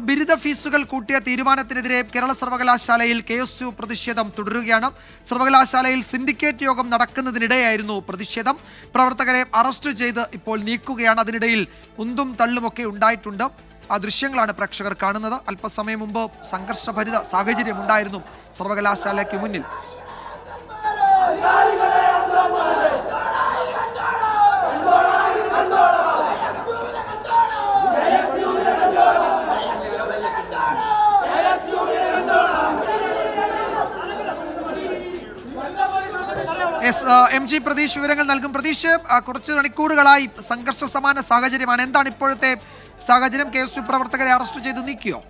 ബിരുദ ഫീസുകൾ കൂട്ടിയ തീരുമാനത്തിനെതിരെ കേരള സർവകലാശാലയിൽ KSU പ്രതിഷേധം തുടരുകയാണ്. സർവകലാശാലയിൽ സിൻഡിക്കേറ്റ് യോഗം നടക്കുന്നതിനിടെയായിരുന്നു പ്രതിഷേധം. പ്രവർത്തകരെ അറസ്റ്റ് ചെയ്ത് ഇപ്പോൾ നീക്കുകയാണ്. അതിനിടയിൽ ഉന്തും തള്ളുമൊക്കെ ഉണ്ടായിട്ടുണ്ട്. ആ ദൃശ്യങ്ങളാണ് പ്രേക്ഷകർ കാണുന്നത്. അല്പസമയം മുമ്പ് സംഘർഷഭരിത സാഹചര്യം ഉണ്ടായിരുന്നു സർവകലാശാലയ്ക്ക് മുന്നിൽ. MG പ്രതീഷ് വിവരങ്ങൾ നൽകും. പ്രതീഷ്, കുറച്ച് മണിക്കൂറുകളായി സംഘർഷ സമാന സാഹചര്യമാണ്. എന്താണ് ഇപ്പോഴത്തെ സാഹചര്യം? KSU പ്രവർത്തകരെ അറസ്റ്റ് ചെയ്തു നീക്കിയോ?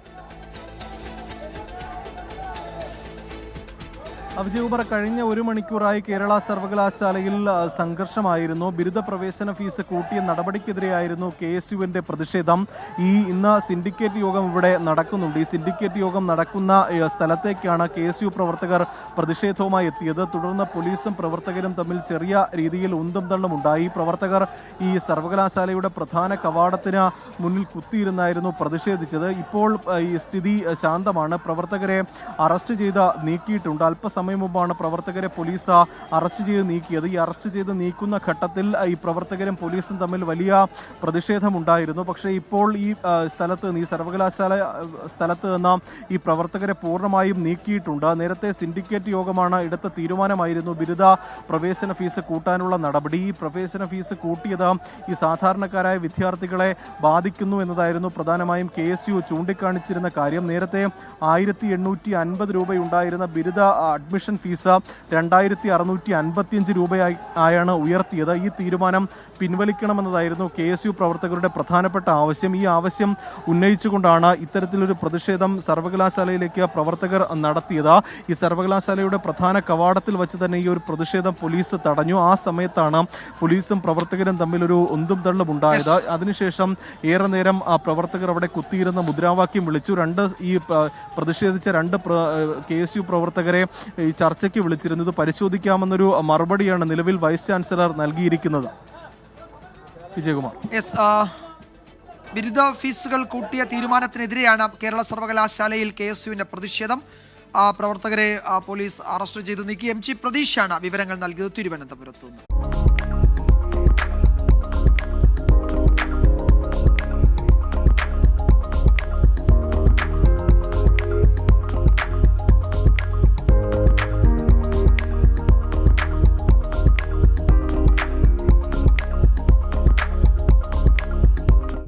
വിജയകുമാർ, കഴിഞ്ഞ ഒരു മണിക്കൂറായി കേരള സർവകലാശാലയിൽ സംഘർഷമായിരുന്നു. ബിരുദ പ്രവേശന ഫീസ് കൂട്ടിയ നടപടിക്കെതിരെയായിരുന്നു KSUവിൻ്റെ പ്രതിഷേധം. ഇന്ന് സിൻഡിക്കേറ്റ് യോഗം ഇവിടെ നടക്കുന്നുണ്ട്. ഈ സിൻഡിക്കേറ്റ് യോഗം നടക്കുന്ന സ്ഥലത്തേക്കാണ് KSU പ്രവർത്തകർ പ്രതിഷേധവുമായി എത്തിയത്. തുടർന്ന് പോലീസും പ്രവർത്തകരും തമ്മിൽ ചെറിയ രീതിയിൽ ഉന്തും തള്ളും ഉണ്ടായി. പ്രവർത്തകർ ഈ സർവകലാശാലയുടെ പ്രധാന കവാടത്തിന് മുന്നിൽ കുത്തിയിരുന്നായിരുന്നു പ്രതിഷേധിച്ചത്. ഇപ്പോൾ ഈ സ്ഥിതി ശാന്തമാണ്. പ്രവർത്തകരെ അറസ്റ്റ് ചെയ്ത് നീക്കിയിട്ടുണ്ട്. അല്പസമയം മുമ്പാണ് പ്രവർത്തകരെ പോലീസ് അറസ്റ്റ് ചെയ്ത് നീക്കിയത്. ഈ അറസ്റ്റ് ചെയ്ത് നീക്കുന്ന ഘട്ടത്തിൽ ഈ പ്രവർത്തകരും പോലീസും തമ്മിൽ വലിയ പ്രതിഷേധമുണ്ടായിരുന്നു. പക്ഷേ ഇപ്പോൾ ഈ സ്ഥലത്ത് നിന്ന്, ഈ സർവകലാശാല സ്ഥലത്ത് നിന്ന് ഈ പ്രവർത്തകരെ പൂർണ്ണമായും നീക്കിയിട്ടുണ്ട്. നേരത്തെ സിൻഡിക്കേറ്റ് യോഗമാണ് എടുത്ത തീരുമാനമായിരുന്നു ബിരുദ പ്രവേശന ഫീസ് കൂട്ടാനുള്ള നടപടി. ഈ പ്രവേശന ഫീസ് കൂട്ടിയത് ഈ സാധാരണക്കാരായ വിദ്യാർത്ഥികളെ ബാധിക്കുന്നു എന്നതായിരുന്നു പ്രധാനമായും KSU ചൂണ്ടിക്കാണിച്ചിരുന്ന കാര്യം. നേരത്തെ 1850 രൂപയുണ്ടായിരുന്ന ബിരുദ അഡ്മിഷൻ ഫീസ് 2655 രൂപയായാണ് ഉയർത്തിയത്. ഈ തീരുമാനം പിൻവലിക്കണമെന്നതായിരുന്നു KSU പ്രവർത്തകരുടെ പ്രധാനപ്പെട്ട ആവശ്യം. ഈ ആവശ്യം ഉന്നയിച്ചുകൊണ്ടാണ് ഇത്തരത്തിലൊരു പ്രതിഷേധം സർവകലാശാലയിലേക്ക് പ്രവർത്തകർ നടത്തിയത്. ഈ സർവകലാശാലയുടെ പ്രധാന കവാടത്തിൽ വെച്ച് തന്നെ ഈ ഒരു പ്രതിഷേധം പോലീസ് തടഞ്ഞു. ആ സമയത്താണ് പോലീസും പ്രവർത്തകരും തമ്മിലൊരു ഒന്തും തള്ളും ഉണ്ടായത്. അതിനുശേഷം ഏറെ നേരം ആ പ്രവർത്തകർ അവിടെ കുത്തിയിരുന്ന മുദ്രാവാക്യം വിളിച്ചു. ഈ പ്രതിഷേധിച്ച രണ്ട് KSU പ്രവർത്തകരെ ഈ ചർച്ചയ്ക്ക് വിളിച്ചിരുന്നത് പരിശോധിക്കാമെന്നൊരു മറുപടിയാണ് നിലവിൽ വൈസ് ചാൻസലർ നൽകിയിരിക്കുന്നത്. വിജയകുമാർ, ബിരുദ ഫീസുകൾ കൂട്ടിയ തീരുമാനത്തിനെതിരെയാണ് കേരള സർവകലാശാലയിൽ KSUവിന്റെ പ്രതിഷേധം. പ്രവർത്തകരെ പോലീസ് അറസ്റ്റ് ചെയ്തു നീക്കി. MG പ്രതീഷാണ് വിവരങ്ങൾ നൽകിയത് തിരുവനന്തപുരത്തുനിന്ന്.